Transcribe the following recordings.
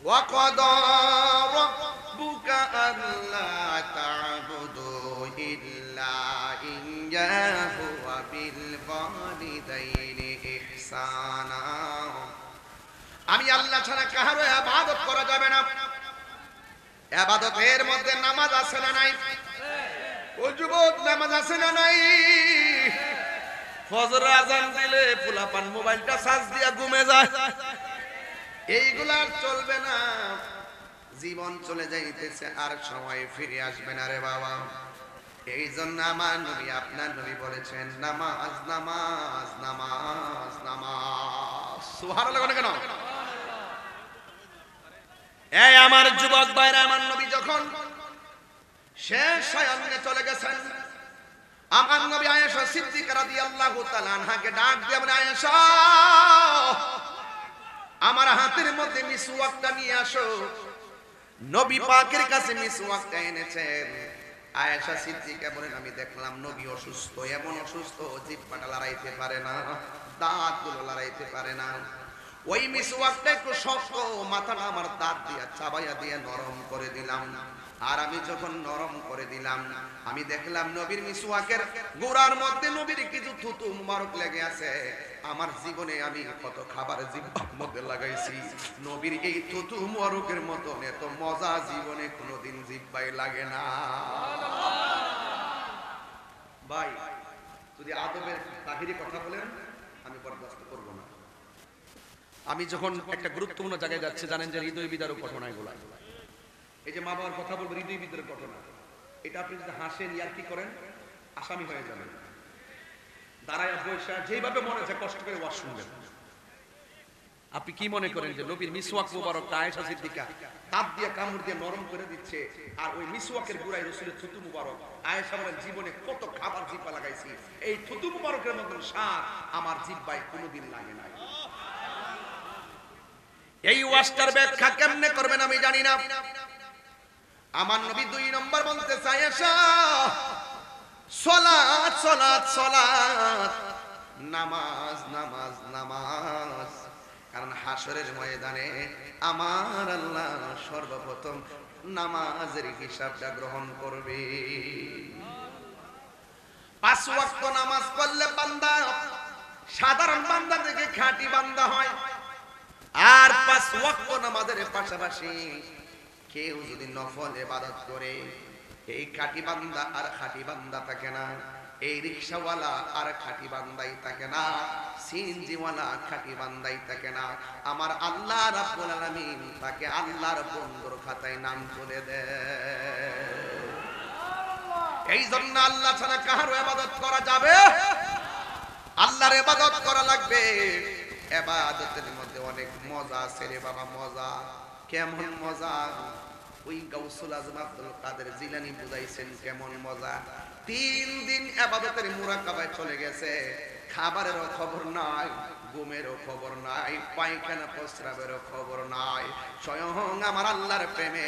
ওয়া ক্বাদা রাব্বুকা আল্লা তা'বুদু ইল্লা ইয়্যাহু ওয়া বিল ওয়ালিদাইনি ইহসানা। আমি আল্লাহ ছাড়া কারো ইবাদত করা যাবে না। ইবাদতের মধ্যে নামাজ আছে না নাই? ও যুবক, নামাজ আছে না নাই? ফজর আজান দিলে পোলাপান মোবাইলটা চার্জ দিয়া ঘুমে যায়। এইগুলা চলবে না। জীবন চলে যাইতেছে, আর সময় ফিরে আসবে না রে বাবা। এই জন্য আমার নবী, আপনার নবী বলেছেন নামাজ নামাজ নামাজ নামাজ। সুবহানাল্লাহ কেন? এই আমার যুবক ভাইরা, আমার নবী যখন শেষ শয়নে চলে গেছেন, আমার নবী আয়েশা সিদ্দিকা রাদিয়াল্লাহু তাআলা আনহাকে ডাক দিয়ে বলেন, আয়েশা আমার হাতের মধ্যে মিসওয়াকটা নিয়ে আসো। নবী পাকের কাছে মিসওয়াকটা এনেছেন। আয়েশা সিদ্দিকা বলেন, আমি দেখলাম নবী অসুস্থ, এমন অসুস্থ জিহ্বাটা লড়াইতে পারে না, দাঁতগুলো লড়াইতে পারে না। ওই মিসওয়াকটা একটু শক্ত, মাথাটা আমার দাঁত দিয়ে চাবাইয়া দিয়ে নরম করে দিলাম। আর আমি যখন নরম করে দিলাম, আমি দেখলাম নবীর মিসওয়াকের গোড়ার মধ্যে নবীর কিছু থুতু মুবারক লেগে আছে। আমার জীবনে আমি কত খাবার জিহ্বার মধ্যে লাগাইছি, নবীর এই থুতু মুবারকের মতো এত মজা জীবনে কোনোদিন জিহ্বায় লাগে না। ভাই, যদি আদবের বাহিরে কথা বলেন আমি বরদাস্ত করব না। আমি যখন একটা গুরুত্বপূর্ণ জায়গায় যাচ্ছি, জানেন যে হৃদয় বিদারক ঘটনা এগুলা। এই যে মা বাবার কথা বলবো, হৃদয় বিদারক ঘটনা, এটা আপনি যদি হাসেন ইয়ার্কি করেন আসামি হয়ে যাবেন। দাঁড়ায় বৈশা যেইভাবে মনে হচ্ছে কষ্ট করে ওয়াজ শুনবেন। আপনি কি মনে করেন যে নবীর মিসওয়াক মুবারক আয়েশা সিদ্দিকা দাঁত দিয়ে কামড় দিয়ে নরম করে দিচ্ছে, আর ওই মিসওয়াকের গুড়ায় রাসূলের থুতু মুবারক। আয়েশা বলেন, জীবনে কত খাবার জিহ্বা লাগাইছি, এই থুতু মুবারকের মতন স্বাদ আমার জিহ্বায় কোনোদিন লাগে না। এই ওয়াজটার ব্যাখ্যা কেমনে করবেন আমি জানি না। আমার নবী 2 নম্বর বলতে চায়, আয়েশা সালাত সালাত সালাত, নামাজ নামাজ নামাজ। কারণ হাসরের ময়দানে আমার আল্লাহ সর্বপ্রথম নামাজের হিসাবটা গ্রহণ করবে। 5 ওয়াক্ত নামাজ পড়লে বান্দা সাধারণ বান্দা থেকে খাঁটি বান্দা হয়। আর 5 ওয়াক্ত নামাজের পাশাপাশি কেউ যদি নফল ইবাদত করে, এই খাঁটি বান্দা আর খাঁটি বান্দা থাকে না, এই রিকশাওয়ালা আর খাঁটি বান্দাই থাকে না, সিএনজিওয়ালা খাঁটি বান্দাই থাকে না। আমার আল্লাহ রাব্বুল আলামিন তাকে আল্লাহর বন্ধুর খাতায় নাম তুলে দেয়। এই জন্য আল্লাহ ছাড়া কারো ইবাদত করা যাবে? আল্লাহর ইবাদত করা লাগবে। ইবাদতের মধ্যে অনেক মজা আছে রে বাবা, মজা। কেমন মজা? ওই গাউসুল আজম আব্দুল কাদের জিলানী বুঝাইছেন কেমন মজা। 3 দিন ইবাদতের মুরাকাবায় চলে গেছে, খাবারেরও খবর নাই, ঘুমেরও খবর নাই, পায়খানা প্রস্রাবেরও খবর নাই। স্বয়ং আমার আল্লাহর প্রেমে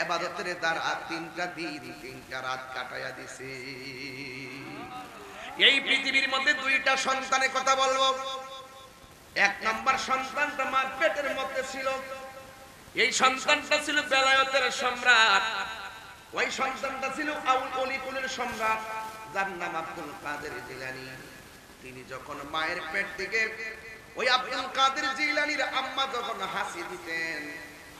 ইবাদতের দ্বারা 3টা দিন 3টা রাত কাটাইয়া দিছে। এই পৃথিবীর মধ্যে 2টা সন্তানের কথা বলবো। 1 নম্বর সন্তানটা মার পেটের মধ্যে ছিল, এই সন্তানটা ছিল বেলায়েতের সম্রাট। ওই সন্তানটা ছিল অলিকুলের সম্রাট, যার নাম আব্দুল কাদের জিলানী। তিনি যখন মায়ের পেট থেকে ওই আব্দুল কাদের জিলানীর আম্মা যখন হাসি দিতেন,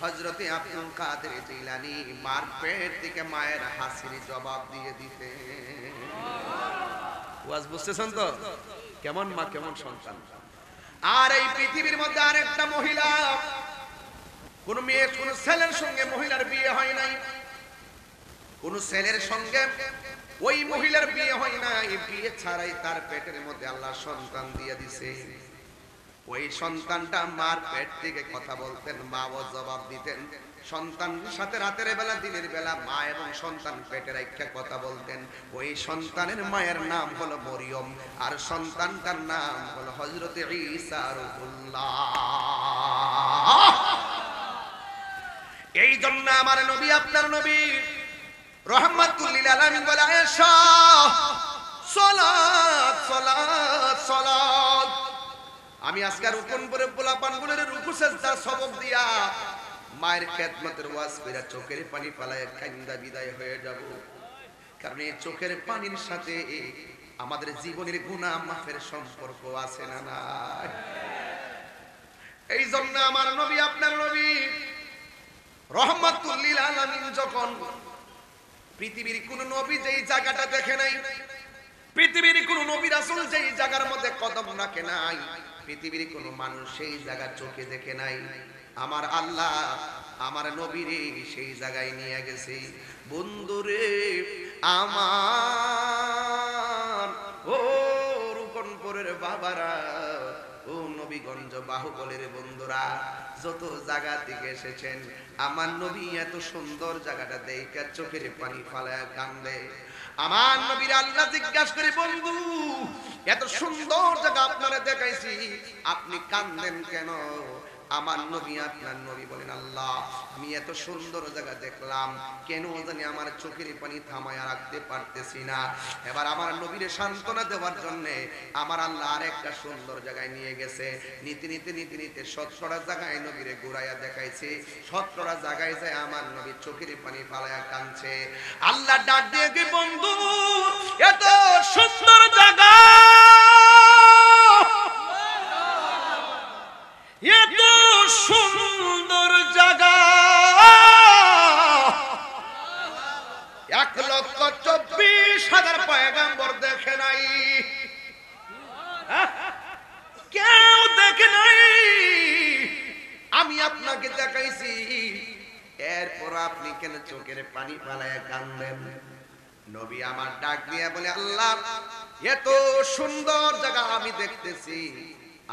হযরতে আব্দুল কাদের জিলানী মার পেট থেকে মায়ের হাসির জবাব দিয়ে দিতেন। ওয়াজ বুঝতেছেন তো? কেমন মা কেমন সন্তান। আর এই পৃথিবীর মধ্যে আরেকটা মহিলা, কোন মেয়ে কোন ছেলের সঙ্গে মহিলার বিয়ে হয় নাই, কোন ছেলের সঙ্গে ওই মহিলার বিয়ে হয় নাই। বিয়ে ছাড়াই তার পেটের মধ্যে আল্লাহ সন্তান দিয়ে দিছে। ওই সন্তানটা মার পেট থেকে কথা বলতেন, মাও জবাব দিতেন। সন্তানের সাথে রাতের বেলা দিনের বেলা মা এবং সন্তান পেটে রাখা কথা বলতেন। ওই সন্তানের মায়ের নাম হলো মরিয়ম, আর সন্তানটার নাম হলো হযরতে ঈসা রূহুল্লাহ। এই জন্য আমার নবী, আপনার নবী রাহমাতুল লিল আলামিন বলে, আয়েশা সালাত সালাত সালাত। আমি আজকে রুকুন করে পোলাপানগুলোর রুকু সেজদা সবক দিয়া মায়ের খেদমতের ওয়াজ কইরা চোখের পানি ফালায় কান্দা বিদায় হয়ে যাব, কারণ এই চোখের পানির সাথে আমাদের জীবনের গুনাহ মাফের সম্পর্ক আছে না নাই? এই জন্য আমার নবী, আপনার নবী রহমাতুল লিল আলামিন যখন পৃথিবীর কোন নবী যেই জায়গাটা দেখে নাই, পৃথিবীর কোন নবী রাসূল যেই জায়গার মধ্যে কদম রাখে নাই, পৃথিবীর কোন মানুষ সেই জায়গা চোখে দেখে নাই, আমার আল্লাহ আমার নবীরে সেই জায়গায় নিয়ে গেছে। বন্ধুরে আমার, ও রূপনপুরের বাবারা, ও নবীগঞ্জ বাহুবলের বন্ধুরা, যত জায়গা থেকে এসেছেন, আমার নবী এত সুন্দর জায়গাটা দেখে চোখের পানি ফালায় কান্দে। আমার নবীর আল্লাহ জিজ্ঞাসা করে, বন্ধু এত সুন্দর জায়গা আপনারা দেখাইছি, আপনি কান্দেন কেন? আমার নবী, আপনার নবী বলেন, আল্লাহ আমি এত সুন্দর জায়গা দেখলাম, কেন জানি আমার চোখের পানি থামায়া রাখতে পারতেছি না। এবার আমার নবীরে সান্ত্বনা দেওয়ার জন্য আমার আল্লাহ আরেকটা সুন্দর জায়গায় নিয়ে গেছে। নীতি নীতি নীতি নীতি 17টা জায়গায় নবীরে ঘুরাইয়া দেখাইছে। 17টা জায়গায় যায় আমার নবী চোখের পানি ফালায়া কাঁদছে। আল্লাহ ডাক দিয়ে কি, বন্ধু এত সুন্দর জায়গা, এত সুন্দর জায়গা 1,24,000 পয়গম্বর দেখে নাই, কেউ দেখে নাই, আমি আপনাকে দেখাইছি, এরপর আপনি কেন চোখের পানি ফালায়া কান্দেন? নবী আমার ডাক দিয়ে বলে, আল্লাহ এত সুন্দর জায়গা আমি দেখতেছি,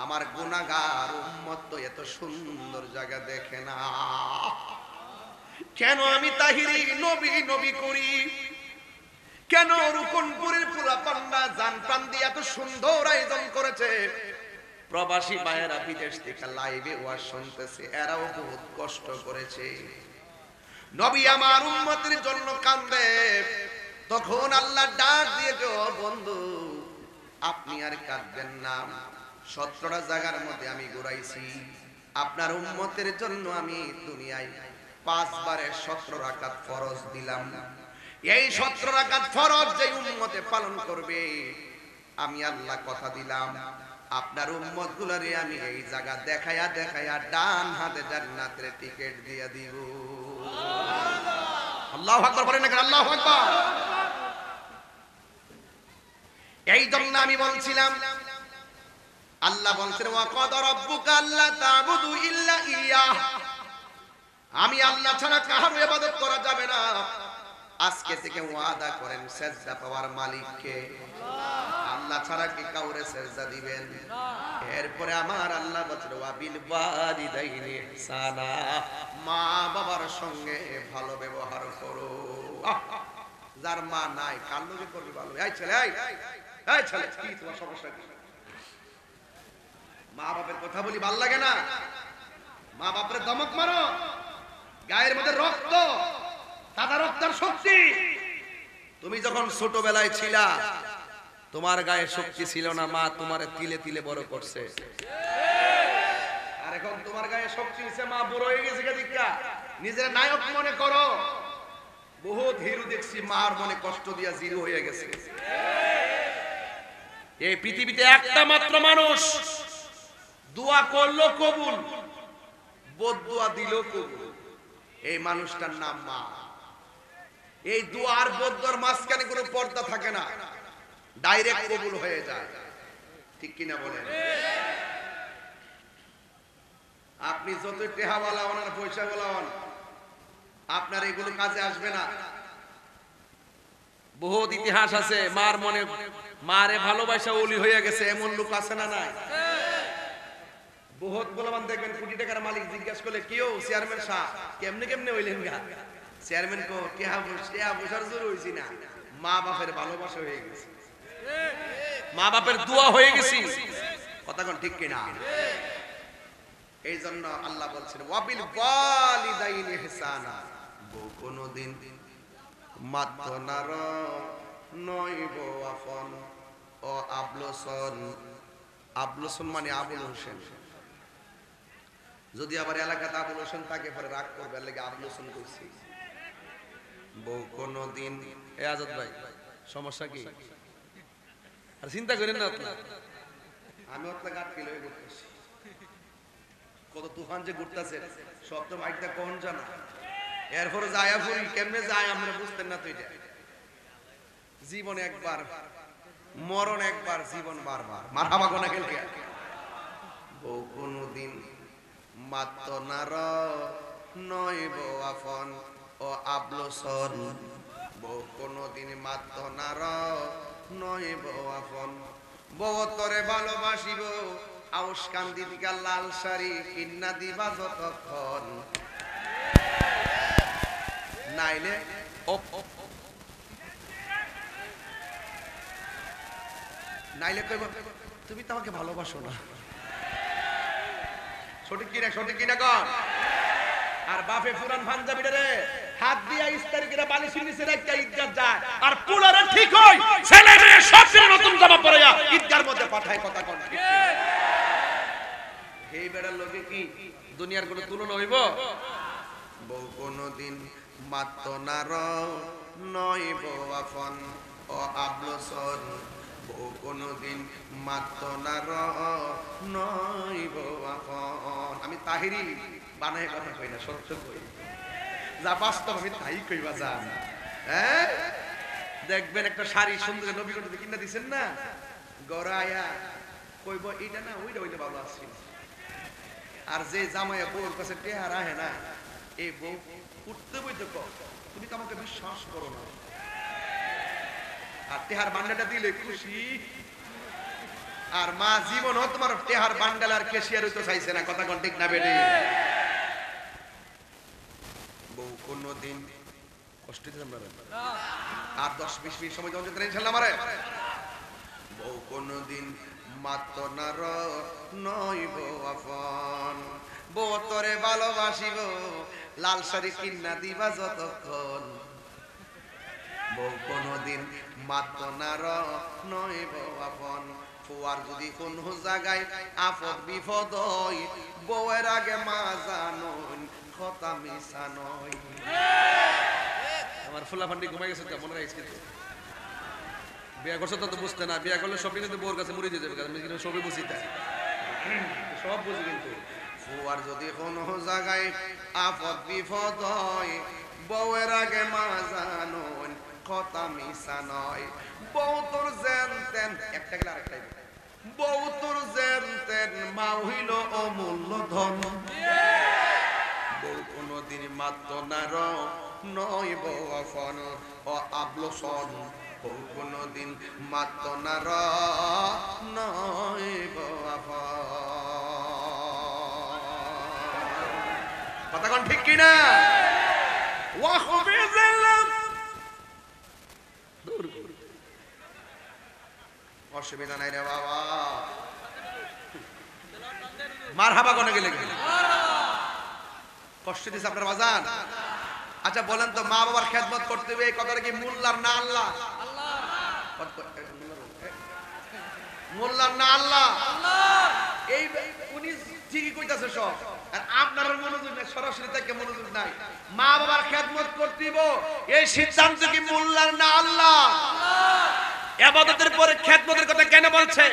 আমার গুনাহগার উম্মত তো এত সুন্দর জায়গা দেখে না, কেন আমি তাহিরি নবী নবী করি? কেন রুকনপুরের পোলাপান্ডা জান প্রাণ দিয়ে এত সুন্দর আয়োজন করেছে? প্রবাসী ভাইয়েরা বিদেশ থেকে লাইভে ওয়াজ শুনতেছে, এরাও বহুত কষ্ট করেছে, নবী আমার উম্মতের জন্য কান্দে। তখন আল্লাহ ডাক দিয়ে, বন্ধু আপনি আর কাঁদবেন না, 17টা জায়গার মধ্যে আমি ঘুরাইছি, আপনার উম্মতের জন্য আমি দুনিয়ায় 5 বারে 17 রাকাত ফরজ দিলাম। এই 17 রাকাত ফরজ যে উম্মতে পালন করবে, আমি আল্লাহ কথা দিলাম আপনার উম্মত গুলারে আমি এই জায়গা দেখায়া দেখায়া ডান হাতে জান্নাতের টিকিট দিয়ে দিব। আল্লাহু আকবার বলেন না, আল্লাহু আকবার। এই জন্য আমি বলছিলাম, আল্লাহ বলছেন, ওয়া ক্বাদা রাব্বুকা আল্লা তা'বুদু ইল্লা ইয়াহ, আমি আল্লাহ ছাড়া কারো ইবাদত করা যাবে না। আজকে থেকে ওয়াদা করেন সেজদা পাওয়ার মালিককে, আল্লাহ ছাড়া কি কাউরে সেজদা দিবেন? এরপরে আমার আল্লাহ বলছেন, ওয়া বিল ওয়ালিদাইনি ইহসানা, মা বাবার সঙ্গে ভালো ব্যবহার করো। যার মা নাই কার লগে করবে ভালো? এই ছেলে, এই ছেলে, কি তোমার সমস্যা কি? মা বাপের কথা বলি ভাল লাগে না? মা বাপের দমক মারো, গায়ের মধ্যে রক্ত, দাদা রক্তের শক্তি। তুমি যখন ছোটবেলায় ছিলা, তোমার গায়ে শক্তি ছিল না, মা তোমারে তিলে তিলে বড় করছে। আর এখন তোমার গায়ে শক্তি হইছে, মা বুড়ো হয়ে গেছে, দেখা নিজের নায়ক মনে করো। বহুত হিরো দেখছি মার মনে কষ্ট দিয়া জিরো হয়ে গেছে। এই পৃথিবীতে একটা মাত্র মানুষ দোয়া করলো কবুল, বদদুয়া দিল কবুল, এই মানুষটার নাম মা। এই দোয়া আর বদদুয়ার মাঝখানে কোনো পর্দা থাকে না, ডাইরেক্ট কবুল হয়ে যায়। ঠিক কিনা বলেন? আপনি যত টেহাওয়ালা হন আর পয়সাওয়ালা হন, আপনার এগুলো কাজে আসবে না। বহুত ইতিহাস আছে, মার মনে মারে ভালোবাসা ওলি হয়ে গেছে, এমন লোক আছে না? নাই? বহুত গোলামান দেখবেন, কোটি টাকার মালিক জিজ্ঞেস করলে, কেউ চেয়ারম্যান সাহেব কেমনে কেমনে হইলেন গা? চেয়ারম্যান কো টেহা বসার জোর হইছি না, মা বাপের ভালোবাসা হয়ে গেছে, মা বাপের দোয়া হয়ে গেছি। কথা কোন ঠিক কিনা? এই জন্য আল্লাহ বলছেন, ওয়াবিল ওয়ালিদাইনি ইহসানা, কোনদিন মাতনার নইব আপন ও আবলসন। আবলসন মানে আবুল হোসেন। যদি আবার এলাকাতে আবুল হোসেন তাকে পরে রাগ করবে, এর লাগি আবুল হোসেন কইছি। বউ কোনদিন, এ আজাদ ভাই সমস্যা কি? আর চিন্তা করেন না আপনি, আমি আপনার গাট কিলো ঘুরতেছি, কত তুফান যে ঘুরতেছে, সব তো মাইকটা কোন জানা। এরপরে যায় ফুরি কেমনে যায় আমরা বুঝতেন না তো। এটা জীবন একবার, মরণ একবার, জীবন বারবার। মারহাবা কোনা খেলকে। বউ কোনদিন মাত্র নার নয় বউ আপন ও আবলোসন। বউ কোনদিন মাত্র নার নয় বউ আপন। বউ তরে ভালোবাসিব আউস কান্দি দিকা লাল শাড়ি কিন্না দিবা যতক্ষণ, নাইলে নাইলে কইব তুমি তো আমাকে ভালোবাসো না। সঠিক কিনা, সঠিক কিনা কর। আর বাপে পুরান পাঞ্জাবিটা রে হাত দিয়া ইস্তারি করে বালিশের নিচে রাখা ঈদগাহ যায়, আর পুলারে ঠিক হয় ছেলে মেয়ে সব নতুন জামা পরায়া ঈদগাহর মধ্যে পাঠায়। কথা কোন ঠিক? এই বেড়ার লোকে কি দুনিয়ার কোনো তুলনা হইব? বউ কোনদিন মাত্র নার নয় বউ আপন ও আবলোসন। বউ কোনদিন মাত্র নার নয় বউ আপন। আমি তাহিরি বানায় কথা কই না, সত্য কই, যা বাস্তব আমি তাই কইবা যা। হ্যাঁ দেখবেন একটা শাড়ি সুন্দর নবী করতে কিনা দিছেন না, গড়ায়া কইব এটা না ওইটা ওইটা ভালো আছে। আর যে জামাইয়া বউর কাছে টেহার আহে না, এই বউ উঠতে বইতে কও তুমি তো আমাকে বিশ্বাস করো না, আর টেহার বান্ডাটা দিলে খুশি। আর মা জীবনও তোমার টেহার বান্ডাল আর কেশিয়ার হইতে চাইছে না। কথা কোন ঠিক না বেটি? বউ কোনদিন কষ্ট দিতে আমরা আর 10-20 মিনিট সময় যখন যেতে ইনশাআল্লাহ আমারে। বউ কোনদিন মাত্র নার নয় বউ আপন। বউ তরে ভালোবাসিব লাল শাড়ি কিন্না দিবা যতক্ষণ। বউ কোনদিন মাত্র নার নয় বউ আপন। ফুয়ার যদি কোন জায়গায় আপদ বিপদ হয়, বউয়ের আগে মা জানুন কথা মিশা নয়। আমার ফুলা ফান্ডি ঘুমাই গেছে, মনে রাখিস কিন্তু বিয়া করছো তো বুঝতে না, বিয়া করলে সবই কিন্তু বউর কাছে মুড়ি দিয়ে যাবে, কারণ সবই বুঝি তাই সব বুঝি। কিন্তু ফুয়ার যদি কোন জায়গায় আপদ বিপদ হয়, বউয়ের আগে মা জানুন কথা মিশা নয়। বউ তোর যেন তেন একটা গেলে আরেকটাই, বউ তোর যেন তেন মা হইল অমূল্য ধন। বউ কোনদিন মাত্র নার নয় বউ আপন ও আবলোসন। বউ কোনদিন মাত্র নার নয় বউ আপন। কথা কোন ঠিক কিনা? অসুবিধা নাই রে বাবা, মারহাবা কোনে গেলে কষ্ট দিছে আপনার বাজান। আচ্ছা বলেন তো, মা বাবার খেদমত করতে হবে এই কথাটা কি মোল্লার না আল্লাহ? মোল্লার না আল্লাহ? এই উনি ঠিকই কইতাছে সব, আর আপনার মনোযোগ নাই, সরাসরি থেকে মনোযোগ নাই। মা বাবার খেদমত করতে হবে এই সিদ্ধান্ত কি মোল্লার না আল্লাহ? ইবাদতের পরে খেদমতের কথা কেন বলছে?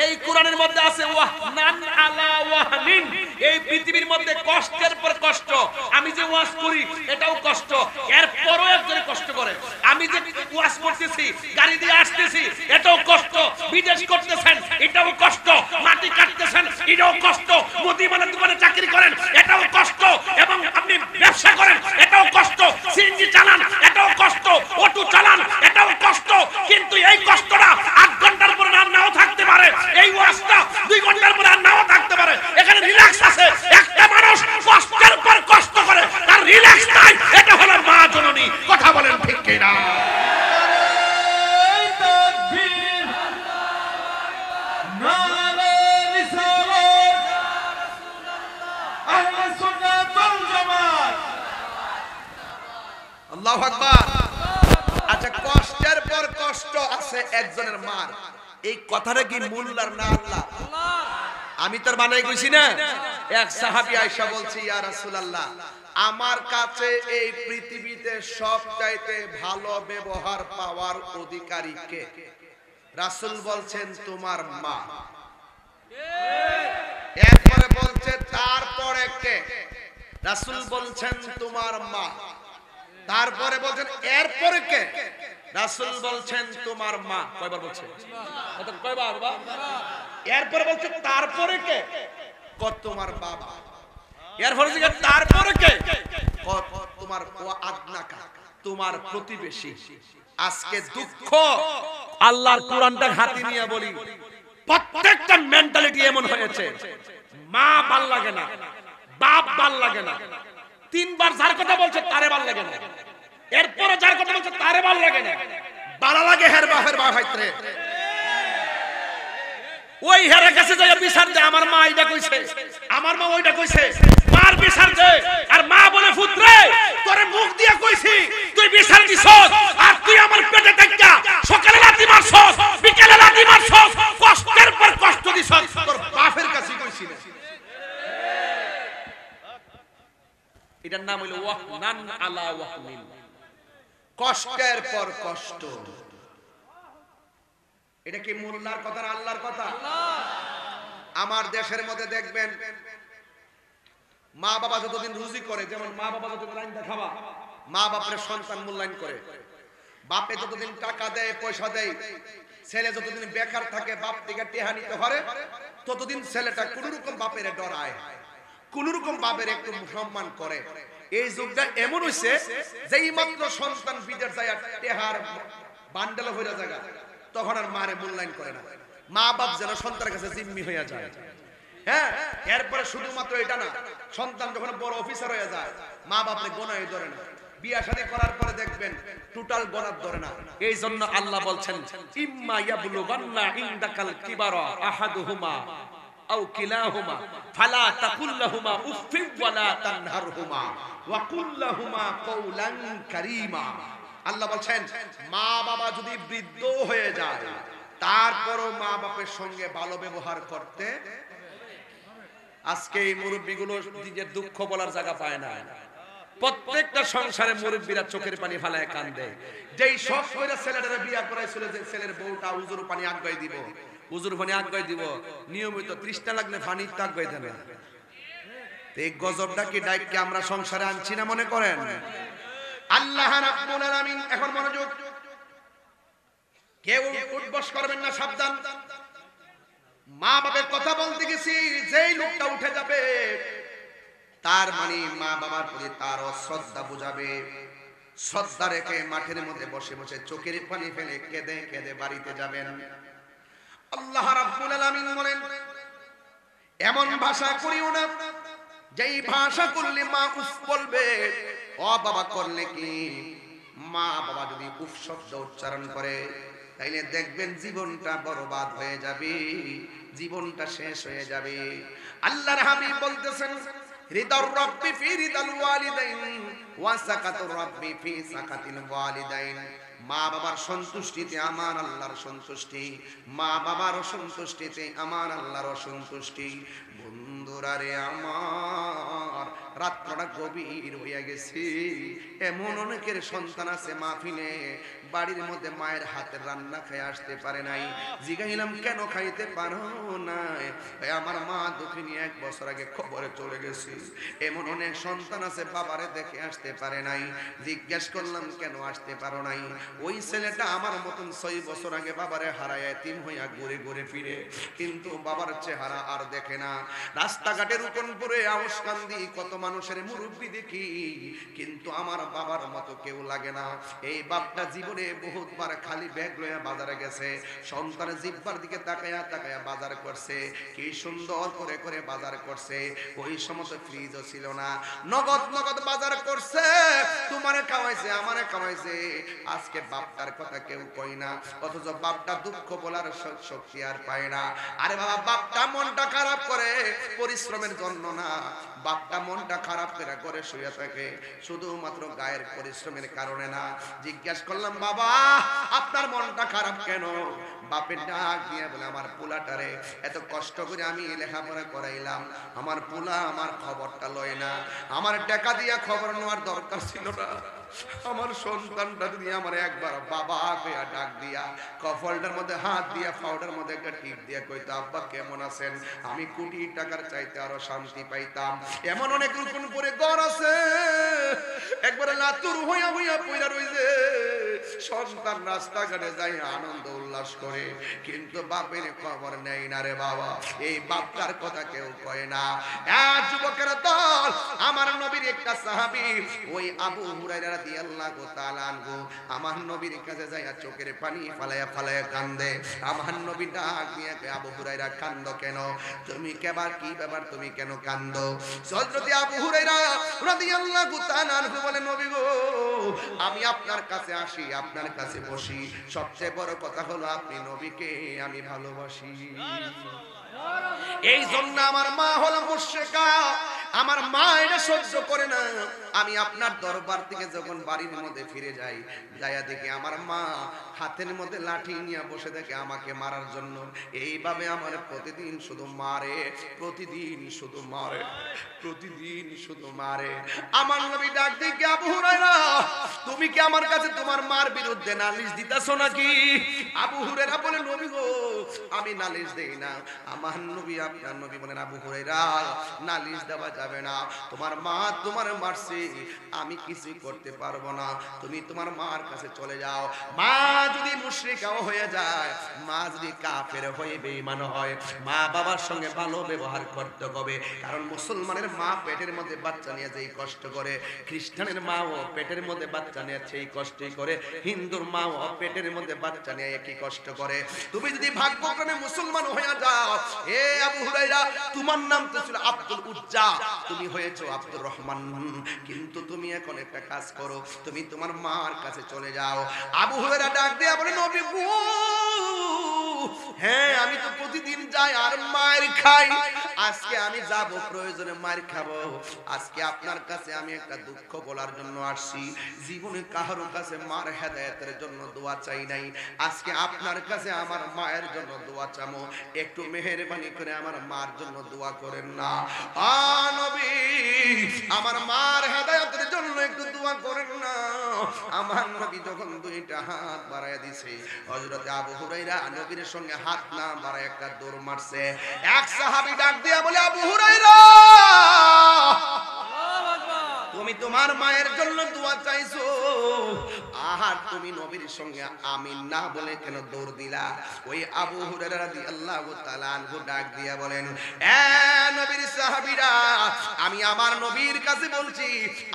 এই কোরআনের মধ্যে আছে ওয়াহনান আলা ওয়াহনিন। এই পৃথিবীর মধ্যে কষ্টের পর কষ্ট। আমি যে ওয়াজ করি এটাও কষ্ট, এরপরও একজন কষ্ট করে। আমি যে ওয়াজ করতেছি, গাড়ি দিয়ে আসতেছি, এটাও কষ্ট। বিদেশ করতেছেন, এটাও কষ্ট। মাটি কাটতেছেন, এটাও কষ্ট। মুদিখানা দোকানে চাকরি করেন, এটাও কষ্ট। এবং আপনি ব্যবসা করেন, এটাও কষ্ট। সিএনজি চালান, এটাও কষ্ট। অটো চালান, এটাও কষ্ট। কিন্তু এই কষ্টটা 8 ঘন্টার পরে আর নাও থাকতে পারে, এই ওয়াজটা 2 ঘন্টার পরে আর নাও থাকতে পারে। এখানে রিল্যাক্স আছে। একটা মানুষ কষ্টের পর কষ্ট করে, তার রিল্যাক্স নাই, এটা হলো মা জননী। কথা বলেন ঠিক কি না? আল্লাহু আকবার। আচ্ছা, কষ্টের পর কষ্ট আছে একজনের মার, এই কথাটা কি মোল্লার না আল্লাহ? আমি তোর বানাই কইছি না? এক সাহাবী আয়েশা বলছে, ইয়া রাসূলুল্লাহ, আমার কাছে এই পৃথিবীতে সবচাইতে ভালো ব্যবহার পাওয়ার অধিকারী কে? রাসূল বলছেন, তোমার মা। এরপরে বলছে, তারপরে কে? রাসূল বলছেন, তোমার মা। তারপরে বলছেন, এরপরে কে? রাসূল বলছেন, তোমার মা। কয়বার বলছে? কয়বার? এরপরে বলছে, তারপরে কে? তোমার বাবা। এরপরে জিজ্ঞেস, তারপরে কে? তোমার আদনাকা, তোমার প্রতিবেশী। আজকে দুঃখ, আল্লাহর কোরআনটা হাতে নিয়ে বলি, প্রত্যেকটা মেন্টালিটি এমন হয়েছে, মা ভাল লাগে না, বাপ ভাল লাগে না, তিনবার যার কথা বলছে তারে ভাল লাগে না, এরপরে যার কথা বলছে তারে ভাল লাগে না, ভালো লাগে হের বাপের বাপ হইতে। ওই হেরে কাছে যায় বিচার দে, আমার মা এইটা কইছে, আমার মা ওইটা কইছে, মার বিচার দে। আর মা বলে, পুত্রে তোরে মুখ দিয়া কইছি, তুই বিচার দিছস, আর তুই আমার পেটে দেখা সকালে লাথি মারছস, বিকেলে লাথি মারছস, কষ্টের পর কষ্ট দিছস, তোর বাপের কাছে কইছি না। এটার নাম হইল ওয়াহনান আলা ওয়াহনিন, কষ্টের পর কষ্ট। এটা কি মোল্লার কথা না আল্লাহর কথা? আমার দেশের মধ্যে দেখবেন, মা বাবা যতদিন রুজি করে, যেমন মা বাবা যতদিন রাইন্দা খাওয়া, মা বাপের সন্তান মূল্যায়ন করে। বাপে যতদিন টাকা দেয়, পয়সা দেয়, ছেলে যতদিন বেকার থাকে, বাপ থেকে টেহা নিতে পারে, ততদিন ছেলেটা কোন রকম বাপের ডরায়, কোন রকম বাপের একটু সম্মান করে। এই যুগটা এমন হইছে, যেই মাত্র সন্তান বিদেশ যায় টেহার বান্ডেল হইয়া জায়গা, তখন আর মারে মূল্যায়ন করে না। মা বাপ যেন সন্তানের কাছে জিম্মি হইয়া যায়। হ্যাঁ, এরপরে শুধুমাত্র এটা না, সন্তান যখন বড় অফিসার হয়ে যায়, মা বাপরে গোনায় ধরে না, বিয়া শাদী করার পরে দেখবেন টোটাল গোনার ধরে না। এই জন্য আল্লাহ বলছেন, ইম্মা ইয়াবলুগান্না ইনদাকাল কিবারা আহাদুহুমা আও কিলাহুমা ফালা তাকুল লাহুমা উফফিন ওয়ালা তানহারহুমা ওয়া কুল লাহুমা কওলান কারীমা। আল্লাহ বলছেন, মা বাবা যদি বৃদ্ধ হয়ে যায়, তারপরও মা বাপের সঙ্গে ভালো ব্যবহার করতে। আজকে এই মুরব্বীগুলো নিজের দুঃখ বলার জায়গা পায় না। প্রত্যেকটা সংসারে মুরব্বীরা চোখের পানি ফালায় কান্দে। যেই সব কইরা ছেলেটারে বিয়া করাইছিল, যে ছেলের বউটা উজুর পানি আগাই দিব, উজুর পানি আগাই দিব, নিয়মিত তৃষ্ণা লাগলে পানি আগাই দেবে। এই গজবটা কি ডাইকে আমরা সংসারে আনছি না মনে করেন? আল্লাহ রাব্বুল আলামিন, এখন মনোযোগ, কেউ উঠবস করবেন না, সাবধান। মা বাবার কথা বলতে গেছি, যেই লোকটা উঠে যাবে, তার মানে মা বাবার প্রতি তার অশ্রদ্ধা বুঝাবে। শ্রদ্ধা রেখে মাঠের মধ্যে বসে বসে চোখের পানি ফেলে কেঁদে কেঁদে বাড়িতে যাবেন। আল্লাহ রাব্বুল আলামিন বলেন, এমন ভাষা করিও না যেই ভাষা করলে মা উফ বলবে। ও বাবা, করলে কি, মা বাবা যদি উফ শব্দ উচ্চারণ করে, তাইলে দেখবেন জীবনটা বরবাদ হয়ে যাবে, জীবনটা শেষ হয়ে যাবে। আল্লাহর হাবিব বলতেছেন, রিদার রাব্বি ফি রিদাল ওয়ালিদাইন ওয়া সাকাতুর রাব্বি ফি সাকাতিল ওয়ালিদাইন। মা বাবার সন্তুষ্টিতে আমার আল্লাহর সন্তুষ্টি, মা বাবার অসন্তুষ্টিতে আমার আল্লাহর অসন্তুষ্টি। বন্ধুরা রে আমার, রাতটা গভীর হইয়া গেছে। এমন অনেকের সন্তান আছে মাহফিলে বাড়ির মধ্যে মায়ের হাতের রান্না খেয়ে আসতে পারে নাই। জিগাইলাম, কেন খাইতে পারো নাই? আমার মা দুঃখিনী 1 বছর আগে খবরে চলে গেছে। এমন অনেক সন্তান আছে বাবারে দেখে আসতে পারে নাই। জিজ্ঞেস করলাম, কেন আসতে পারো নাই? ওই ছেলেটা আমার মতন 6 বছর আগে বাবারে হারায় এতিম হইয়া ঘুরে ঘুরে ফিরে, কিন্তু বাবার চেহারা আর দেখে না। রাস্তাঘাটের উপরে আউশকান্দি কত মানুষের মুরব্বি দেখি, কিন্তু আমার বাবার মতো কেউ লাগে না। এই বাপটা জীবনে বহুতবার খালি ব্যাগ লইয়া বাজারে গেছে, সন্তানের জিব্বার দিকে তাকায়া তাকায়া বাজার করছে, কি সুন্দর করে করে বাজার করছে। ওই সময় তো ফ্রিজও ছিল না, নগদ নগদ বাজার করছে, তোমারে খাওয়াইছে, আমারে খাওয়াইছে। আজকে বাপটার কথা কেউ কই না, অথচ বাপটা দুঃখ বলার শক্তি আর পায় না। আরে বাবা, বাপটা মনটা খারাপ করে পরিশ্রমের জন্য না, বাপটা মনটা খারাপ করে করে শুয়ে থাকে শুধুমাত্র গায়ের পরিশ্রমের কারণে না। জিজ্ঞাসা করলাম, বাবা আপনার মনটা খারাপ কেন? বাপের ডাক দিয়ে বলে আমার পোলাটারে এত কষ্ট করে আমি লেখাপড়া করাইলাম, আমার পোলা আমার খবরটা লয় না, আমার টাকা দিয়া খবর নেওয়ার দরকার ছিল না, আমার সন্তানটা যদি আমার একবার বাবা কইয়া ডাক দিয়া কফলটার মধ্যে হাত দিয়া পাউডার মধ্যে একটা টিপ দিয়া কইতো আব্বা কেমন আছেন, আমি কোটি টাকার চাইতে আরো শান্তি পাইতাম। এমন অনেক রূপন করে ঘর আছে একবারে লাতুর হইয়া হইয়া পইরা রইছে, সন্তান রাস্তাঘাটে যাই আনন্দ উল্লাস করে, কিন্তু বাপের খবর নেই না রে বাবা। এই বাপটার কথা কেউ কয় না। যুবকের দল, আমার নবীর একটা সাহাবী ওই আবু হুরায়রা রাদিয়াল্লাহু তাআলা আনহু আমার নবীর কাছে যাইয়া চোখের পানি ফালায়া ফালায়া কান্দে। আমার নবী ডাক দিয়ে আবু হুরায়রা কান্দো কেন, তুমি কেবার কি ব্যাপার, তুমি কেন কান্দো? হযরত আবু হুরায়রা রাদিয়াল্লাহু তাআলা আনহু বলে নবী গো, আমি আপনার কাছে আসি, আপনার কাছে বসি, সবচেয়ে বড় কথা হলো আপনি নবীকে আমি ভালোবাসি। এই জন্য আমার মা হলো মুশরিকা, আমার মা এটা সহ্য করে না। আমি আপনার দরবার থেকে যখন বাড়ির মধ্যে ফিরে যাই, যাইয়া দেখি আমার মা হাতের মধ্যে লাঠি নিয়ে বসে থাকে আমাকে মারার জন্য। এইভাবে আমার প্রতিদিন শুধু মারে, প্রতিদিন শুধু মারে, প্রতিদিন শুধু মারে। আমার নবী ডাক দিয়ে আবু হুরায়রা, তুমি কি আমার কাছে তোমার মার বিরুদ্ধে নালিশ দিতেছো নাকি? আবু হুরায়রা বলে নবী গো, আমি নালিশ দেই না। আমার নবী, আপনার নবী বলেন আবু হুরায়রা, নালিশ দেওয়া যাবে না, তোমার মা তোমার মারছে, আমি কিছু করতে পারবো না, তুমি তোমার মার কাছে চলে যাও। মা যদি মুশরিকাও হয়ে যায়, মা যদি কাফের হয়ে বেঈমান হয়, মা বাবার সঙ্গে ভালো ব্যবহার করতে হবে। কারণ মুসলমানের মা পেটের মধ্যে বাচ্চা নিয়ে যেই কষ্ট করে, খ্রিস্টানের মাও পেটের মধ্যে বাচ্চা নিয়ে সেই কষ্টই করে, হিন্দুর মাও পেটের মধ্যে বাচ্চা নিয়ে একই কষ্ট করে। তুমি যদি ভাগ্যক্রমে মুসলমান হয়ে যাও, এ আবু হুরায়রা, তোমার নাম তো ছিল আব্দুল উজ্জা, তুমি হয়েছো আব্দুর রহমান, কিন্তু তুমি এখন একটা কাজ করো, তুমি তোমার মার কাছে চলে যাও। আবু হুরায়রা ডাক দিয়ে বলে নবী গো, হ্যাঁ আমি তো প্রতিদিন যাই আর মার খাই, আজকে আমি যাব, প্রয়োজনে মার খাবো। আজকে আপনার কাছে আমি একটা দুঃখ বলার জন্য আসছি, জীবনে কারো কাছে মার হেদায়েতের জন্য দোয়া চাই নাই, আজকে আপনার কাছে আমার মায়ের জন্য দোয়া চামো, একটু মেহেরবানি করে আমার মার জন্য দোয়া করেন না। নবী, আমার মার হেদায়েতের জন্য একটু দোয়া করেন না। আমার নবী যখন দুইটা হাত বাড়ায় দিছে, হযরত আবু হুরায়রা নবীর সঙ্গে হাত না বাড়ায় একটা দৌড় মারছে। এক সাহাবী ডাক দিয়া বলে আবু হুরায়রা, তুমি তোমার মায়ের জন্য দোয়া চাইছো, আর তুমি নবীর সঙ্গে আমিন না বলে কেন দৌড় দিলা? ওই আবু হুরায়রা রাদিয়াল্লাহু তাআলা আনহু ডাক দিয়া বলেন, এ নবীর সাহাবীরা, আমি আমার নবীর কাছে বলছি,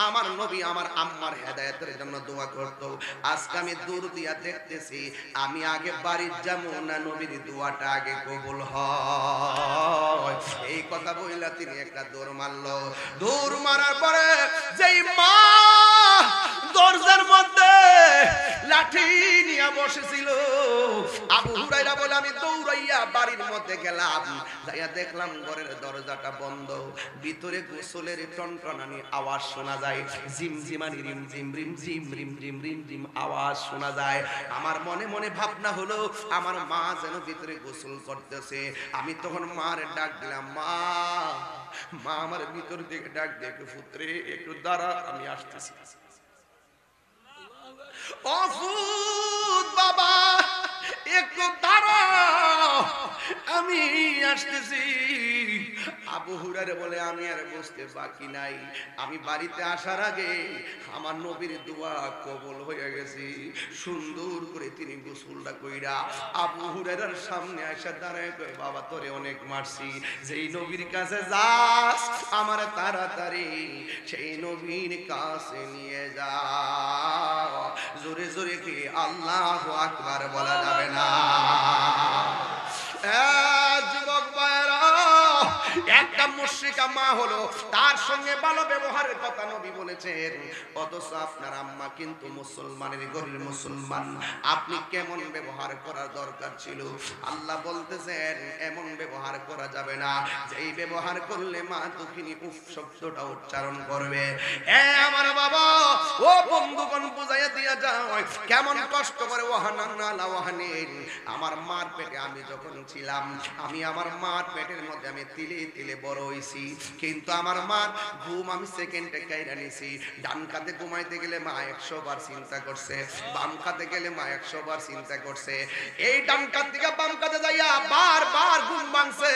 আমার নবী আমার আম্মার হেদায়েতের জন্য দোয়া করত, আজকে আমি দৌড় দিয়া দেখতেছি আমি আগে বাড়ি যাবো না নবীর দোয়াটা আগে কবুল হয়। এই কথা বইলা তিনি একটা দৌড় মারলো। দৌড় মারার পরে যেই মা দরজার মধ্যে লাঠি নিয়ে বসেছিল, আবু হুরায়রা বলে আমি দৌড়াইয়া বাড়ির মধ্যে গেলাম, যাইয়া দেখলাম ঘরের দরজাটা বন্ধ, ভিতরে গোসলের টনটনানি আওয়াজ শোনা যায়, ঝিমঝিমানি রিমঝিম রিমঝিম রিমঝিম রিমঝিম আওয়াজ শোনা যায়। আমার মনে মনে ভাবনা হলো আমার মা যেন ভিতরে গোসল করতেছে। আমি তখন মার ডাক দিলাম, মা, মা আমার ভিতর থেকে ডাক দেখে, পুত্রে একটু দাঁড়া, আমি আসতেছি। অফুত বাবা, একটু দাঁড়াও, আমি আসতেছি। আবু হুরায়রা বলে আমি আর বসতে বাকি নাই, আমি বাড়িতে আসার আগে আমার নবীর দোয়া কবুল হয়ে গেছে। সুন্দর করে তিনি গোসলটা কইরা আবু হুরায়রার সামনে এসে দাঁড়ায় কয়, বাবা তোরে অনেক মারছি, যেই নবীর কাছে যাস আমার তাড়াতাড়ি সেই নবীর কাছে নিয়ে যা। জোরে জোরে কি আল্লাহু আকবার বলা যাবে না? যুবক ভাইরা, একটা মুশরিকা মা হলো, তার সঙ্গে ভালো ব্যবহারের কথা নবী বলেছেন, অথচ আপনার আম্মা কিন্তু মুসলমানের ঘরের মুসলমান, আপনি কেমন ব্যবহার করার দরকার ছিল? আল্লাহ বলতেছেন এমন ব্যবহার করা যাবে না, যেই ব্যবহার করলে মা দুঃখিনী উফ শব্দটা উচ্চারণ করবে। আমার বাবা, ও বন্ধুগণ বুঝাইয়া দিয়া যাও, কেমন কষ্ট করে আমার মার পেটে আমি যখন ছিলাম, আমি আমার মার পেটের মধ্যে আমি তিলে তিলে বড় হইছি। কিন্তু আমার মার ঘুম আমি সেকেন্ডে কাইরা নিছি। ডান কাতে ঘুমাইতে গেলে মা 100 বার চিন্তা করছে, বাম কাতে গেলে মা 100 বার চিন্তা করছে। এই ডান কাত থেকে বাম কাতে যাইয়া বারবার ঘুম ভাঙছে।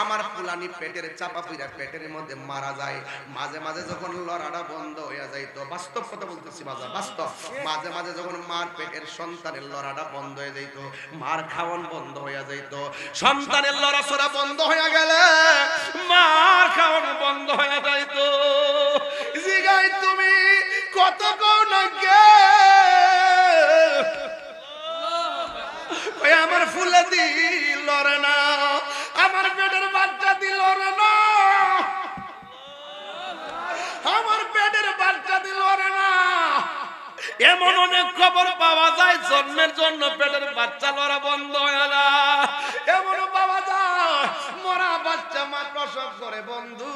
আমার ফুলানি পেটের চাপা পুরা পেটের মধ্যে মারা যায়। মাঝে মাঝে যখন লড়াটা বন্ধ হয়ে যাইতো, বাস্তব কথা বলতেছি বাজার, বাস্তব, মাঝে মাঝে যখন মার পেটের সন্তানের লড়াটা বন্ধ হয়ে যাইত, মার খাওয়ান বন্ধ হয়ে যাইত, সন্তানের লড়াচড়া বন্ধ হয়ে গেলে মার খাওয়ান বন্ধ হয়ে যাইত। জিগাই তুমি কত কোন আমার ফুলে দি লড়ে না, আমার পেটের বাচ্চা দি লড়ে না, আমার পেটের বাচ্চা দি লড়ে না। এমন অনেক খবর পাওয়া যায় জন্মের জন্য পেটের বাচ্চা লড়া বন্ধ হয়ে যায়। এমন পাওয়া যায় মরা বাচ্চা মা প্রসব করে বন্ধু,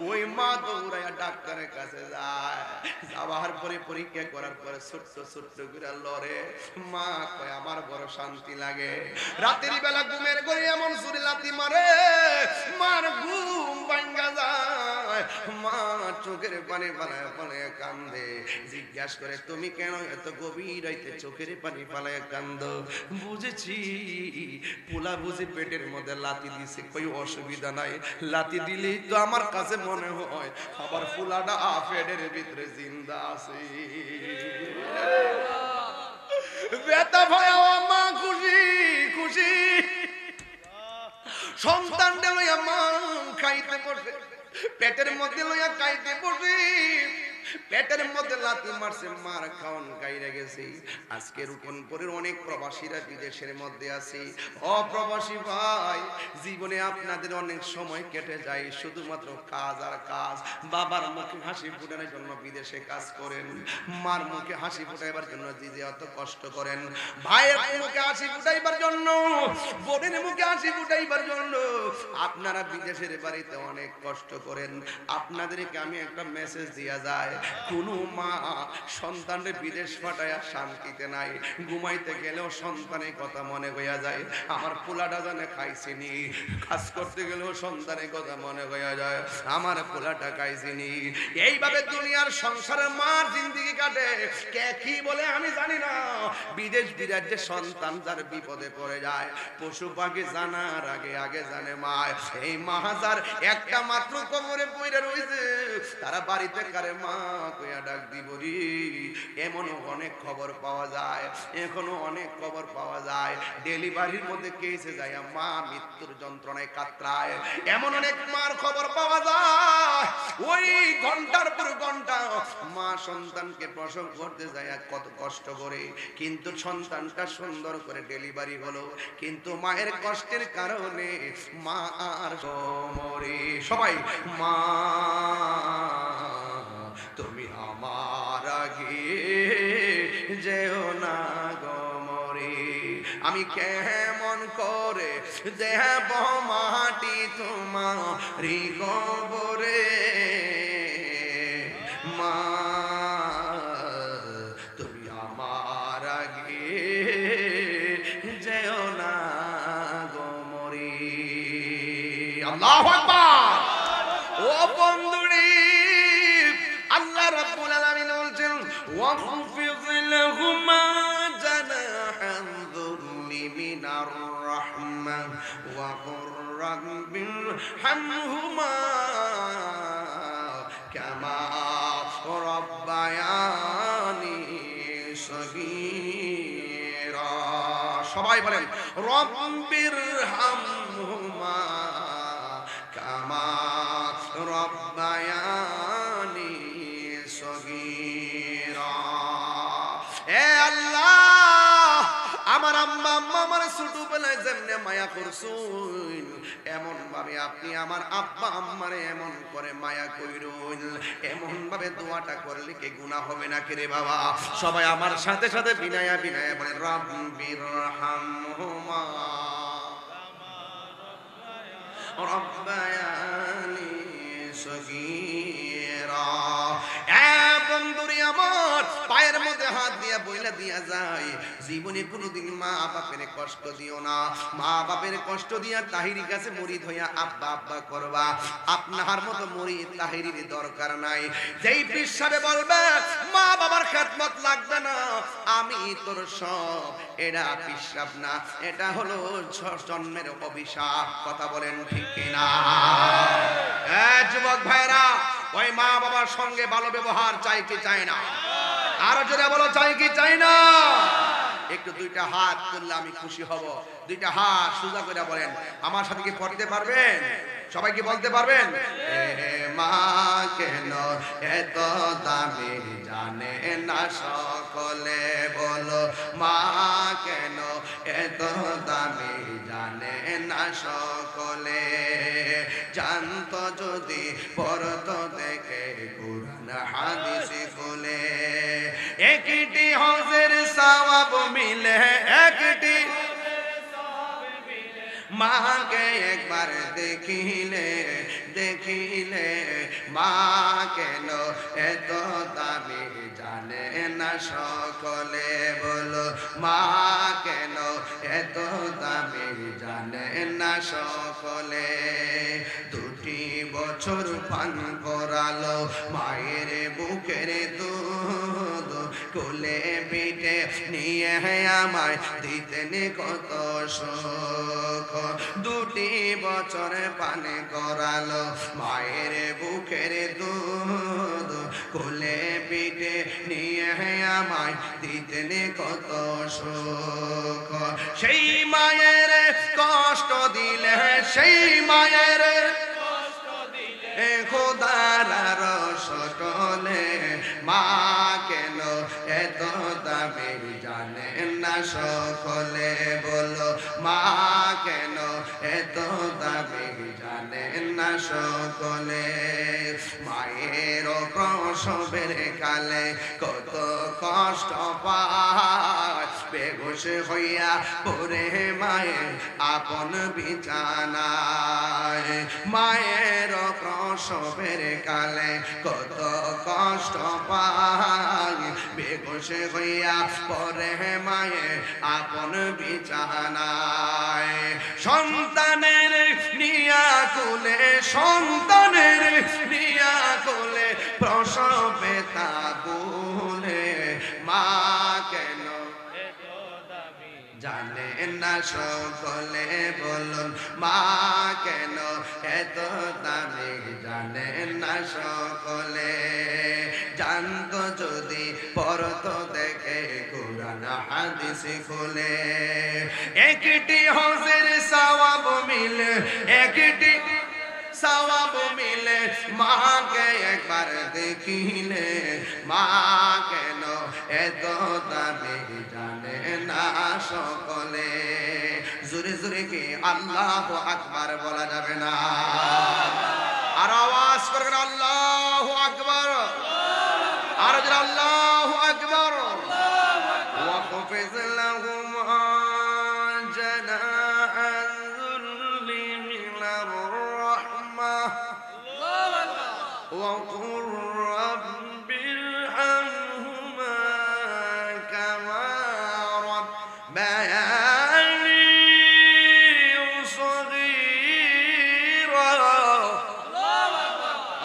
ওই মা দৌড়াইয়া ডাক্তারের কাছে যায়, যাওয়ার পরে পরীক্ষা করার পরে ছোট্ট ছোট্ট করে লড়ে। মা কয় আমার বড় শান্তি লাগে। রাতের বেলা ঘুমের ঘরে এমন সুরে লাথি মারে, মার ঘুম ভাঙ্গা যায়। মা চোখের পানি পালায় পালায় কান্দে। জিজ্ঞাসা করে তুমি কেন এত গভীর রাইতে চোখের পানি পালায় কান্দো? বুঝেছি পোলা বুঝি পেটের মধ্যে লাথি দিছে। কই অসুবিধা নাই, লাথি দিলেই তো আমার কাছে মনে হয় আবার ফুলাটা পেটের ভিতরে জিন্দা আছে। ব্যথা ভয় মা খুশি খুশি, সন্তান লইয়া মা খাইতে বসে, পেটের মধ্যে লইয়া খাইতে বসে, পেটের মধ্যে লাথি মারছে, মার খাওয়ান গাইরা গেছে। আজকে রূপনপুরের অনেক প্রবাসীরা বিদেশের মধ্যে আছে। অপ্রবাসী ভাই, জীবনে আপনাদের অনেক সময় কেটে যায় শুধুমাত্র কাজ আর কাজ। বাবার মুখে হাসি ফোটানোর জন্য বিদেশে কাজ করেন, মার মুখে হাসি ফোটাইবার জন্য জিজে অত কষ্ট করেন, ভাইয়ের মুখে হাসি ফুটাইবার জন্য, বোনের মুখে হাসি ফুটাইবার জন্য আপনারা বিদেশের বাড়িতে অনেক কষ্ট করেন। আপনাদেরকে আমি একটা মেসেজ দিয়া যায়, কোন মা সন্তানের বিদেশ পাঠায় শান্তিতে নাই। ঘুমাইতে গেলেও সন্তানের কথা মনে হইয়া যায়, আমার পোলাটা জানে খাইছিনি। কাজ করতে গেলেও সন্তানের কথা মনে হইয়া যায়, আমার পোলাটা খাইছিনি। এইভাবে দুনিয়ার সংসারের মার জিন্দেগি কাটে। কে কি বলে আমি জানি না। বিদেশ বিরাজ্যে সন্তান যার বিপদে পড়ে যায়, পশু পাখি জানার আগে আগে জানে মা। এই মাহাজার একটা মাত্র কোমরে পইরা রইছে, তারা বাড়িতে কারে মা কইয়া ডাক দিবরি। এমনও অনেক খবর পাওয়া যায়, এখনো অনেক খবর পাওয়া যায় ডেলিভারির মধ্যে কেসে যায় মা মৃত্যুর যন্ত্রণায় কাতরায়। এমন অনেক মার খবর পাওয়া যায়, ওই ঘন্টার পর ঘন্টা মা সন্তানকে প্রসব করতে যায় কত কষ্ট করে, কিন্তু সন্তানটা সুন্দর করে ডেলিভারি হলো, কিন্তু মায়ের কষ্টের কারণে মা আর মরে। সবাই মা তুমি আমার আগে যেও না গো মরে, আমি কেমন করে দেব মাটি তোমারি কবরে। মা তুমি আমার আগে যেও না গো মরে। আল্লাহু আকবার। ও বন্ধুরি, আল্লাহ রাব্বুল আলামিন বলছেন ওয়াখফিদ লাহুমা জানাহান যুল্লি মিনার রাহমা ওয়া কুর রাব্বিরহামহুমা কামা রাব্বায়ানি সগীরা। সবাই বলেন রাব্বিরহামহুমা কামা রাব্বায়ানি সগীরা। এ আল্লাহ, আমার আম্মা আম্মা আমার ছোটবেলায় যেমনে মায়া করছুন, এমন ভাবে আপনি আমার আব্বা আম্মারে এমন করে মায়া কইরুন। এমন ভাবে দোয়াটা করলে কি গুনাহ হবে না কে রে বাবা? সবাই আমার সাথে সাথে বিনায়া বিনায়া বলেন রাব্বিরহামহুমা রাব্বায়ানি সগীরা। এ বন্ধুরি আমার, পায়ের মধ্যে হাত দিয়া বইলা দিয়া যায়, জীবনে কোনোদিন মা বাপের কষ্ট দিও না, মা বাপের কষ্ট দিয়া তাহিরির কাছে মুরিদ হইয়া আব্বা আব্বা করবা। আপনার মতো মুরিদ তাহিরির দরকার নাই। যেই পীর সাহেব বলবে মা বাবার খেদমত লাগবে না, আমি তোর সব, এটা পীর সাহেব না, এটা হলো জন্মের অভিশাপ। কথা বলেন ঠিক কিনা? যুবক ভাইরা, ওই মা বাবার সঙ্গে ভালো ব্যবহার চাই কি চাই না? আরো জোরে বলো, চাই কি চাই না? একটু দুইটা হাত তুললে আমি খুশি হব। দুইটা হাত সোজা করে বলেন, আমার সাথে কি পড়তে পারবেন? সবাই কি বলতে পারবেন? মা কেন এত দামি জানে না সকলে, বলো মা কেন এত দামি জানে না সকলে। জানতো যদি পড়তো দেখে কুরআন হাদিস খুলে, একটি হজের সওয়াব মিলে, একটি মাকে একবার দেখিলে, দেখিলে মা কেন এত দামি জানে না সকলে, বলো মা কেন এত দামি জানে না সকলে। দুটি বছর পান করালো মায়ের বুকের দুধ, কোলে পিঠে নিয়ে আমায় দিতেন কত সুখ। দুটি বছর পান করালো মায়ের বুকের দুধ, কোলে পিঠে নিয়ে আমায় দিতেন কত সুখ। সেই মায়ের কষ্ট দিলে, সেই মায়ের খোদার রসটলে, মা কেন এত দামি জানে না সকলে, বলো মা কেন এত দামি জানে না সকলে। মায়ের প্রসবের কালে কত কষ্ট পায়, বেহুশ হইয়া পড়ে মায়ের আপন বিছানায়। মায়ের প্রসবের কালে কত কষ্ট পায়, বেহুশ হইয়া পড়ে মায়ের আপন বিছানায়। সন্তানের নিয়া কোলে, সন্তানের নিয়া কোলে প্রসবে তা কোলে, মা কেন জানে না সকলে, বলুন মা কেন এত দামি জানে না সকলে। জানতো যদি পড়তো দেখে কুরআন হাদিস খুলে, একটি হজের সওয়াব মিলে, একটি সওয়াব মিলে মাকে একবার দেখিলে, মা কেন এত দামি জানে না সকলে। জোরে জোরে কি আল্লাহু আকবার বলা যাবে না? আর আওয়াজ করবেন আল্লাহু আকবার, আর জোরে আল্লাহু আকবার। ওয়াকফিজ লাহুম জানাআল যুল্লি মিনার রাহমাহ ওয়া কুর রাব্বিরহামহুমা কামা রাব্বায়ানি সগীরা।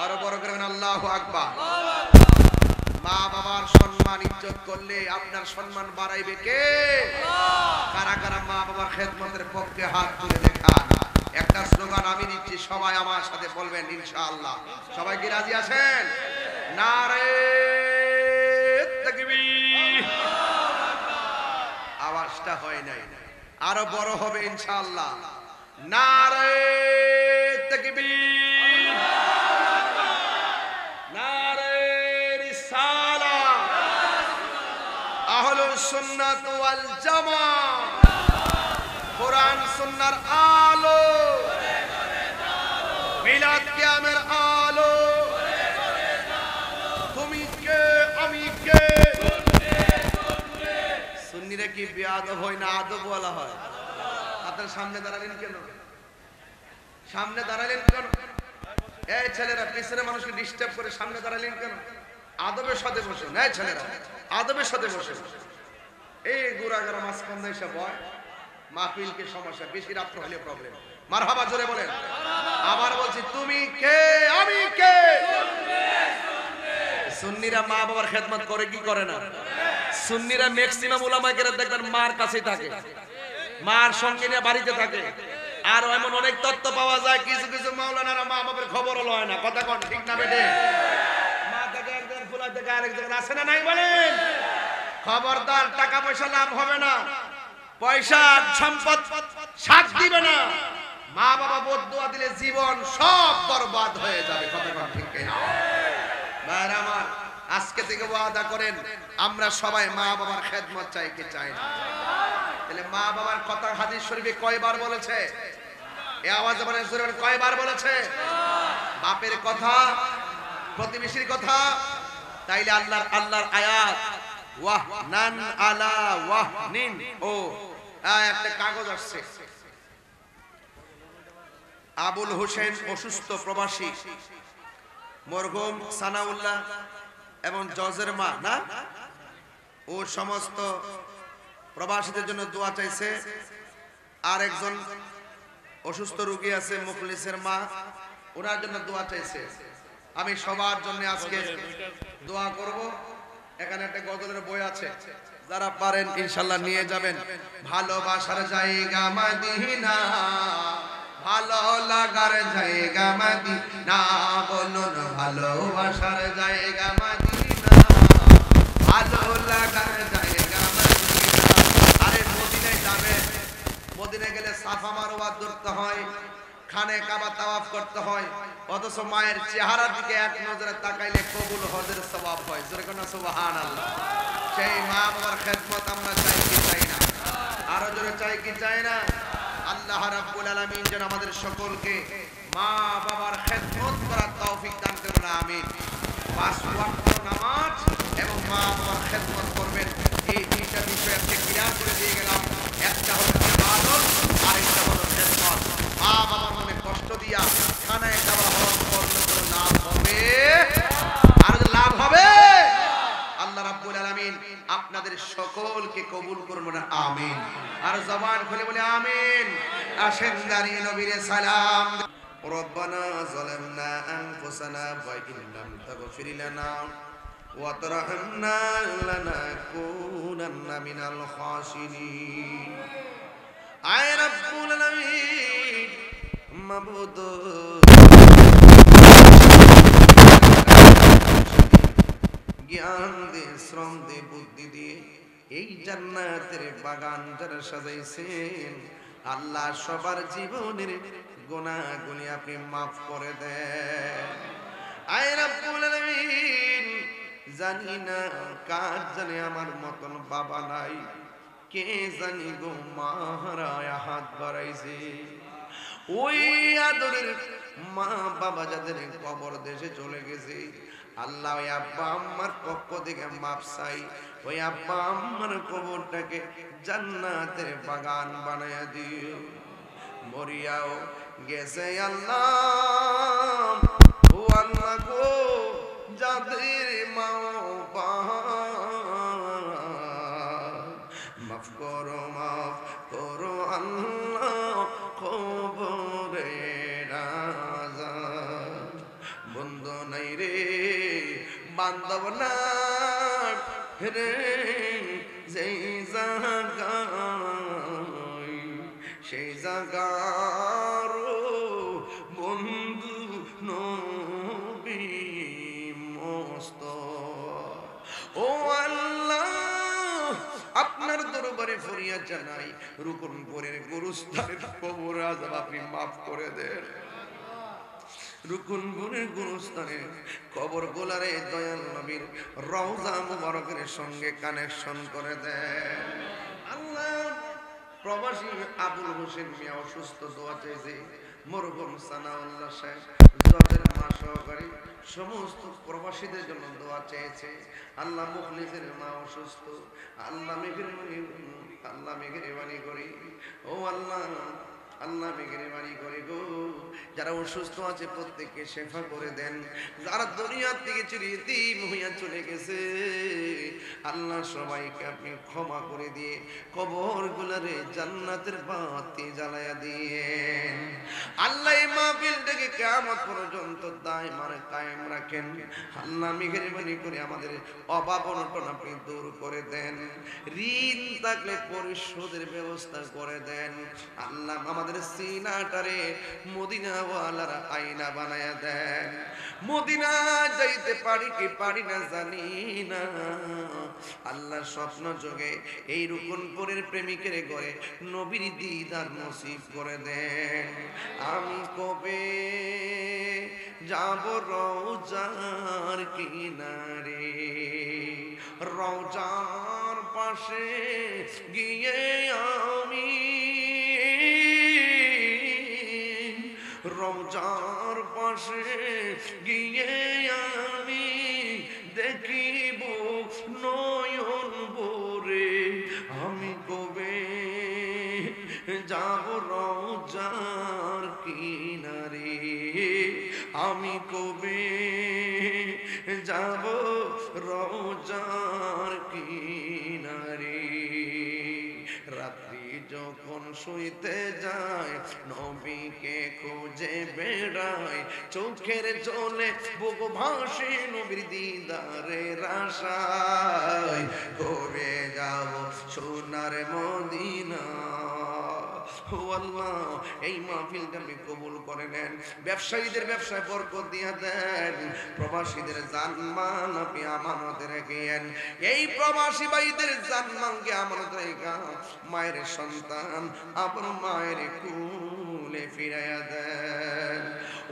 আর বড় করবেন আল্লাহু আকবার। মা বাবার সম্মান ইজ্জত করলে আপনার সম্মান বাড়াইবে কে? কারা কারা মা বাবার খেদমতের পক্ষে হাত তুলে দেখান। একটা স্লোগান আমি দিচ্ছি, সবাই আমার সাথে বলবেন ইনশাআল্লাহ। সবাই কি রাজি আছেন? নারে তাকবীর। আওয়াজটা হয় নাই, আরো বড় হবে ইনশাআল্লাহ। নারে তাকবীর, নারে রিসালাত, আহলুস সুন্নাত ওয়াল জামাত, কোরআন সুন্নাহর আলো, মিলাদ কিয়ামের আলো। তুমি কে আমি কে? সুন্নিরা কি বেয়াদব হয় না আদব বলা হয়? আপনার সামনে দাঁড়ালেন কেন? সামনে দাঁড়ালেন কেন? এই ছেলেরা পিছনে মানুষকে ডিস্টার্ব করে সামনে দাঁড়ালেন কেন? আদবের সাথে বসুন, হ্যাঁ ছেলেরা আদবের সাথে বসুন। এই গুড়াগাড়া মাঝখান দিয়ে এসে বয়, মাহফিলকে সমস্যা, বেশি রাত্র হলে প্রবলেম। মারহাবা জোরে বলেন। আবার বলছি, তুমি কে আমি কে? সুন্নিরা মা বাবার খেদমত করে কি করে না? সুন্নিরা ম্যাক্সিমাম উলামায়ে কেরাম দেখবেন মার কাছেই থাকে, মার সঙ্গে নিয়ে বাড়িতে থাকে। আর এমন অনেক তথ্য পাওয়া যায়, কিছু কিছু মাওলানারা মা বাবার খবরও লয় না। কথা কোন ঠিক না বেটে? মা থেকে একজন ফুলা থেকে আরেকজন আছে না নাই বলেন? খবরদার, টাকা পয়সা লাভ হবে না, পয়সা সম্পদ সাথ দিবে না। মা বাবা বদদুয়া দিলে জীবন সব বরবাদ হয়ে যাবে। কথা কোন ঠিক না? ভাইরা আমার, আজকে থেকে ওয়াদা করেন, আমরা সবাই মা বাবার খেদমত চাই কি চাই না? তাহলে মা বাবার কথা হাদিস শরীফে কয়বার বলেছে? এই আওয়াজে বলেন, কয়বার বলেছে? বাপের কথা, প্রতিবেশীর কথা। তাইলে আল্লাহর আয়াত, ওয়াহ নান আলা ওয়াহ নিন, ও একটা কাগজ আসছে। আবুল হোসেন অসুস্থ প্রবাসী, মরহুম সানাউল্লাহ এবং জজের মা না, ও সমস্ত প্রবাসীদের জন্য দোয়া চাইছে। আর একজন অসুস্থ রোগী আছে, মুখলিসের মা, ওনার জন্য দোয়া চাইছে। আমি সবার জন্য আজকে দোয়া করব। এখানে একটা গজলের বই আছে, যারা পারেন ইনশাআল্লাহ নিয়ে যাবেন। ভালোবাসার জায়গা মদিনা, ভালো লাগার জায়গা মদিনা, বলুন ভালোবাসার জায়গা মদিনা, ভালো লাগার জায়গা মদিনা। আরে মদিনায় যাবে, মদিনায় গেলে সাফা মারওয়া ধরতে হয়, খানে কাবা তাওয়াফ করতে হয়, অথচ মায়ের চেহারার দিকে এক নজরে তাকাইলে কবুল হজের সওয়াব হয়। জোরে কোন সুবহানাল্লাহ। সেই মা বাবার খেদমত আমরা চাই কি চাই না? আরো জোরে চাই কি চাই না? আল্লাহ রাব্বুল আলামিন যেন আমাদের সকলকে মা বাবার খেদমত করার তৌফিক দান করুন, আমিন। ৫ ওয়াক্ত নামাজ এবং মা বাবার খেদমত করবেন, এই দুইটা বিষয় আপনি ক্লিয়ার করে দিয়ে গেলাম। একটা হলো ইবাদত, আরেকটা হলো খেদমত। মা বাবার মনে কষ্ট দিয়া খানায় যাওয়া হওয়ার করলে কোনো লাভ হবে? আর লাভ হবে? আল্লাহ রাব্বুল আলামিন আপনাদের সকলকে কবুল করুন, আমিন। আর জবান খুলে বলে আমিন। আসেন দাঁড়িয়ে নবীর সালাম। রব্বানা যালামনা আনফুসানা ওয়া ইন লাম তাগফির লানা ওয়া তারহামনা লানাকুনান্না মিনাল খাসিরিন। আয় রব্বুল আলামিন, মাবুদ জ্ঞান দে, শ্রম দে, বুদ্ধি দিয়ে এই জান্নাতের বাগান যারা সাজাইছেন, আল্লাহ সবার জীবনের গুনাহগুলি আপনি মাফ করে দেন। আয় রব্বুল আলামিন, জানি না কার জানে আমার মতন বাবা নাই, কে জানি গো মাহারায় হাত বাড়াইছে। ওই আদরের মা বাবা যাদের কবর দেশে চলে গেছে, আল্লাহ ওই আব্বা আম্মার পক্ষ থেকে মাপ চাই, ওই আব্বা আম্মার কবরটাকে জান্নাতের বাগান বানায়া দিও। মরিয়াও গেছে আল্লাহ, ও আল্লাহ গো, যাদের মা মাফ করো, মাফ করো আল্লাহ, কবরে রাজা বন্ধু নাই রে, বান্ধব না রে, যেই জায়গায় সেই জায়গার বন্ধু নবী মস্ত। ও আল্লাহ, আপনার দরবারে ফরিয়াদ জানাই, রুকনপুরের গুরুস্থানের কবর আযাব আপনি মাফ করে দেন। রুকনপুরের গুরুস্থানের কবর গোলারে দয়াল নবীর রওজা মুবারকের সঙ্গে কানেকশন করে দেন। আল্লাহ, প্রবাসী আবুল হোসেন মিয়া অসুস্থ, দোয়া চাইছে। মরহুম সানাউল্লাহ সাহেব, জজের মা সহকারী সমস্ত প্রবাসীদের জন্য দোয়া চেয়েছে। আল্লাহ, মুখলিসের মা অসুস্থ, আল্লাহ মেহেরবানি করি। ও আল্লাহ, আল্লাহ মেহেরবানি করে গো, যারা অসুস্থ আছে প্রত্যেককে শেফা করে দেন। যারা দুনিয়া থেকে চিরদিন হইয়া চলে গেছে আল্লাহ সবাইকে আপনি ক্ষমা করে দিয়ে কবরগুলোরে জান্নাতের বাতি জ্বালায়া দিয়েন। আল্লাহ এই মাহফিলটাকে কিয়ামত পর্যন্ত দায়মান কায়েম রাখেন। আল্লাহ মেহেরবানি করে আমাদের অভাব অনটন আপনি দূর করে দেন। ঋণ থাকলে পরিশোধের ব্যবস্থা করে দেন। আল্লাহ আমাদের সিনাটারে মদিনাওয়ালার আয়না বানায়া দেন। মদিনা যাইতে পারি কি পারি না জানি না, আল্লাহ স্বপ্ন যোগে এই রুকনপুরের প্রেমিকের ঘরে নবীর দিদার নসিব করে দেন। আমি কবে যাব রওজার কিনারে, রওজার পাশে গিয়ে আমি রওজার পাশে গিয়ে আমি দেখিব নয়ন ভরে। আমি কবে যাব রওজার কিনারে, আমি কবে যাব রওজার কিনারে। রাত্রি যখন শুইতে যায় নবীকে খুঁজে বেড়ায়, চোখের জলে বুক ভাসে নবীর দিদারের আশায়। কবে যাব সোনার মদিনা। ও আল্লাহ, এই মাহফিলটা আপনি কবুল করে নেন। ব্যবসায়ীদের ব্যবসায় বরকত দিয়া দেন। প্রবাসীদের জানমাল আপনি আমানতে রেখেন। এই প্রবাসী ভাইদের জানমালকে আমানত রেখা মায়ের সন্তান আপন মায়ের কুলে ফিরাইয়া দেন।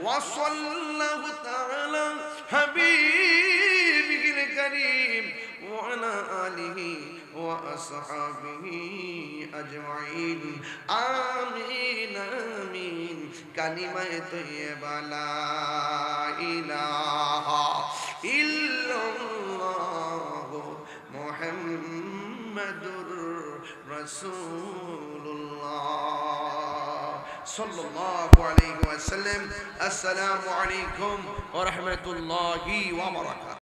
ওয়াসাল্লাহু তাআলা হাবিবিল কারীম ওয়া আলা আলিহি ওয়া আসহাবিহি আজমাইন। আমিন আমিন। কালিমায়ে তয়্যিবা লা ইলাহা ইল্লাল্লাহ মুহাম্মাদুর রাসূলুল্লাহ সাল্লাল্লাহু আলাইহি ওয়াসাল্লাম। আসসালামু আলাইকুম ওয়া রাহমাতুল্লাহি ওয়া বারাকাতুহু।